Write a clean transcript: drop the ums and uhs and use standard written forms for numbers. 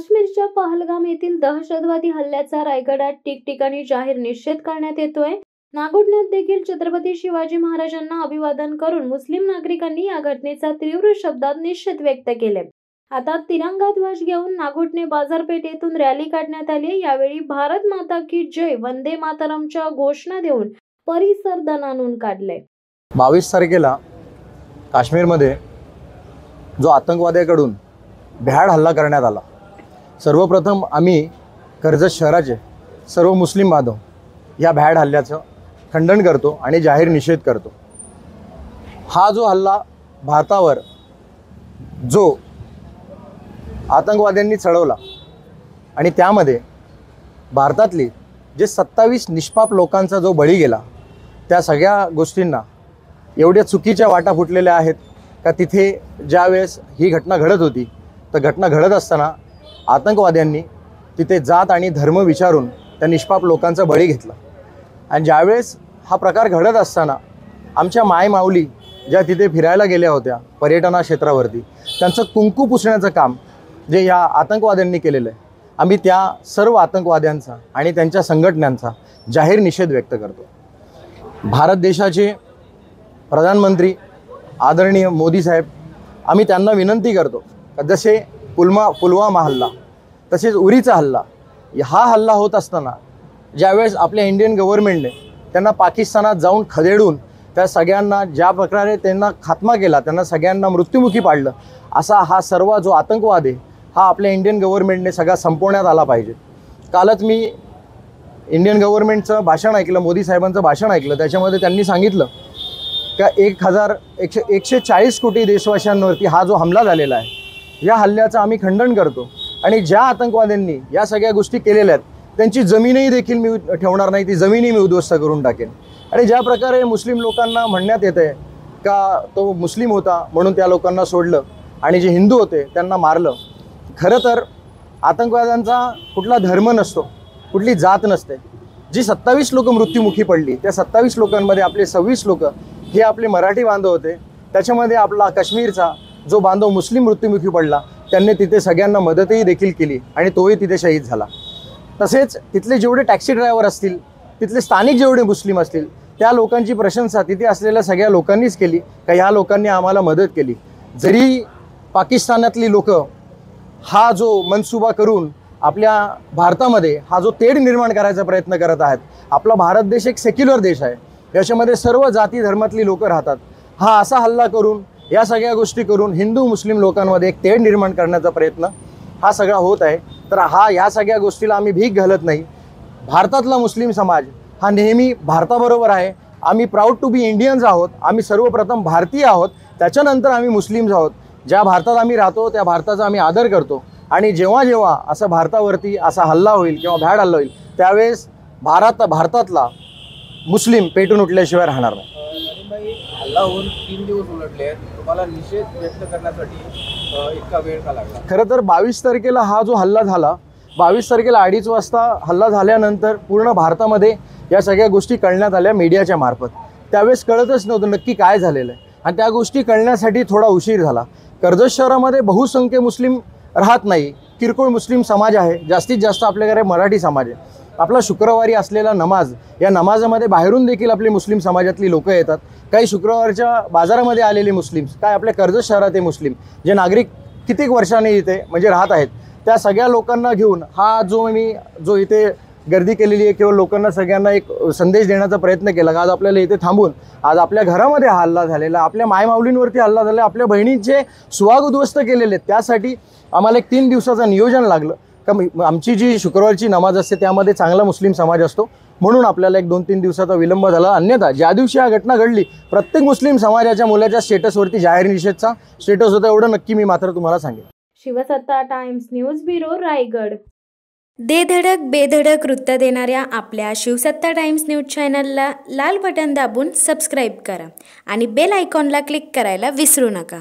काश्मीरच्या पहलगाम येथील दहशतवादी हल्ल्याचा रायगडात ठिकठिकाणी जाहीर निषेध करण्यात येतोय। नागोठण्यात देखील छत्रपती शिवाजी महाराजांना अभिवादन करून मुस्लिम नागरिकांनी या घटनेचा तीव्र शब्दात निषेध व्यक्त केले। हातात तिरंगा ध्वज घेऊन नागोठणे बाजारपेठेतून रॅली काढण्यात आली। यावेळी भारत माता की जय, वंदे मातरमच्या घोषणा देऊन परिसर दणाणून काढले। 22 तारखेला काश्मीरमध्ये जो आतंकवाद्यांकडून भ्याड हल्ला करण्यात आला, सर्वप्रथम आम्ही कर्जत शहराचे सर्व मुस्लिम बांधव या भ्याड हल्ल्याचं खंडन करतो आणि जाहीर निषेध करतो। हा जो हल्ला भारतावर जो आतंकवाद्यांनी चढवला आणि त्यामध्ये भारतातली जे 27 निष्पाप लोकांचा जो बळी गेला, त्या सगळ्या गोष्टींना एवढ्या चुकीच्या वाटा फुटलेल्या आहेत का तिथे ज्यावेळेस ही घटना घडत होती, तर घटना घडत असताना आतंकवाद्यांनी तिथे जात आणि धर्म विचारून त्या निष्पाप लोकांचा बळी घेतला। आणि ज्यावेळेस हा प्रकार घडत असताना आमच्या मायमाऊली ज्या तिथे फिरायला गेल्या होत्या पर्यटना क्षेत्रावरती, त्यांचं कुंकू पुसण्याचं काम जे या आतंकवाद्यांनी केलेलं आहे, आम्ही त्या सर्व आतंकवाद्यांचा आणि त्यांच्या संघटनांचा जाहीर निषेध व्यक्त करतो। भारत देशाचे प्रधानमंत्री आदरणीय मोदी साहेब, आम्ही त्यांना विनंती करतो का जसे पुलवामा हल्ला, तसेच उरीचा हल्ला, हा हल्ला होत असताना ज्यावेळेस आपल्या इंडियन गव्हर्नमेंटने त्यांना पाकिस्तानात जाऊन खदेडून त्या सगळ्यांना ज्या प्रकारे त्यांना खात्मा केला, त्यांना सगळ्यांना मृत्युमुखी पाडलं, असा हा सर्व जो आतंकवाद आहे हा आपल्या इंडियन गव्हर्नमेंटने सगळा संपवण्यात आला पाहिजे। कालच मी इंडियन गव्हर्नमेंटचं भाषण ऐकलं, मोदी साहेबांचं भाषण ऐकलं। त्याच्यामध्ये त्यांनी सांगितलं का 140 कोटी देशवासियांवरती हा जो हमला झालेला आहे, या हल्ल्याचं आम्ही खंडन करतो आणि ज्या आतंकवाद्यांनी या सगळ्या गोष्टी केलेल्या आहेत त्यांची जमीनही देखील मी ठेवणार नाही, ती जमीनही मी उद्ध्वस्त करून टाकेन। आणि ज्या प्रकारे मुस्लिम लोकांना म्हणण्यात येते का तो मुस्लिम होता म्हणून त्या लोकांना सोडलं आणि जे हिंदू होते त्यांना मारलं, खरं तर आतंकवाद्यांचा कुठला धर्म नसतो, कुठली जात नसते। जी 27 लोक मृत्युमुखी पडली, त्या 27 लोकांमध्ये आपले 26 लोक हे आपले मराठी बांधव होते। त्याच्यामध्ये आपला काश्मीरचा जो बांधव मुस्लिम मृत्युमुखी पडला, त्यांनी तिथे सगळ्यांना मदतही देखील केली आणि तोही तिथे शहीद झाला। तसेच तिथले जेवढे टॅक्सी ड्रायव्हर असतील, तिथले स्थानिक जेवढे मुस्लिम असतील, त्या लोकांची प्रशंसा तिथे असलेल्या सगळ्या लोकांनीच केली का ह्या लोकांनी आम्हाला मदत केली। जरी पाकिस्तानातली लोक हा जो मनसुबा करून आपल्या भारतामध्ये हा जो तेढ निर्माण करायचा प्रयत्न करत आहेत, आपला भारत देश एक सेक्युलर देश आहे, याच्यामध्ये सर्व जाती धर्मातली लोक राहतात, हा असा हल्ला करून या सगळ्या गोष्टी करून हिंदू मुस्लिम लोकांमध्ये एक तेढ निर्माण करण्याचा प्रयत्न हा सगळा होत आहे। तर या सगळ्या गोष्टीला आम्ही भीक घालत नाही। भारतातला मुस्लिम समाज हा नेहमी भारताबरोबर आहे। आम्ही प्राऊड टू बी इंडियन्स आहोत। आम्ही सर्वप्रथम भारतीय आहोत, त्याच्यानंतर आम्ही मुस्लिम्स आहोत। ज्या भारतात आम्ही राहतो त्या भारताचा आम्ही आदर करतो आणि जेव्हा जेव्हा असं भारतावरती असा हल्ला होईल किंवा भ्याड हल्ला होईल, त्यावेळेस भारतातला मुस्लिम पेटून उठल्याशिवाय राहणार नाही। हल्ला होऊन 3 दिवस उलटले आहेत, तुम्हाला निषेध व्यक्त करण्यासाठी इतका वेळ का लागला? खरं तर 22 तारखेला हा जो हल्ला झाला, 22 तारखेला 2:30 वाजता हल्ला झाल्यानंतर पूर्ण भारतामध्ये या सगळ्या गोष्टी कळण्यात आल्या मीडियाच्या मार्फत। त्यावेळेस कळतच नव्हतं नक्की काय झालेलं आहे आणि त्या गोष्टी कळण्यासाठी थोडा उशीर झाला। कर्जत शहरामध्ये बहुसंख्य मुस्लिम राहत नाही, किरकोळ मुस्लिम समाज आहे, जास्तीत जास्त आपल्याकडे मराठी समाज आहे। आपला शुक्रवारी असलेला नमाज, या नमाजामध्ये बाहेरून देखील आपले मुस्लिम समाजातली लोक येतात। काही शुक्रवारच्या बाजारामध्ये आलेले मुस्लिम्स, काय आपल्या कर्जत शहरात मुस्लिम जे नागरिक कित्येक वर्षांनी इथे म्हणजे राहत आहेत, त्या सगळ्या लोकांना घेऊन हा जो इथे गर्दी केलेली आहे किंवा लोकांना सगळ्यांना एक संदेश देण्याचा प्रयत्न केला। आज आपल्याला इथे थांबून आज आपल्या घरामध्ये हा हल्ला झालेला, आपल्या मायमाऊलींवरती हल्ला झाला, आपल्या बहिणींचे सुहाग उद्ध्वस्त केलेले, त्यासाठी आम्हाला एक 3 दिवसाचं नियोजन लागलं का आमची जी शुक्रवारची नमाज असते त्यामध्ये चांगला मुस्लिम समाज असतो, म्हणून आपल्याला एक 2-3 दिवसाचा विलंब झाला। अन्यथा ज्या दिवशी हा घटना घडली, प्रत्येक मुस्लिम समाजाच्या मुलाच्या स्टेटसवरती जाहीर निषेधचा स्टेटस होता, एवढं नक्की मी मात्र तुम्हाला सांगेन। शिवसत्ता टाइम्स न्यूज ब्युरो, रायगड। दे धडक बेधडक वृत्त देणाऱ्या आपल्या शिवसत्ता टाइम्स न्यूज चॅनलला लाल बटन दाबून सबस्क्राईब करा आणि बेल आयकॉनला क्लिक करायला विसरू नका।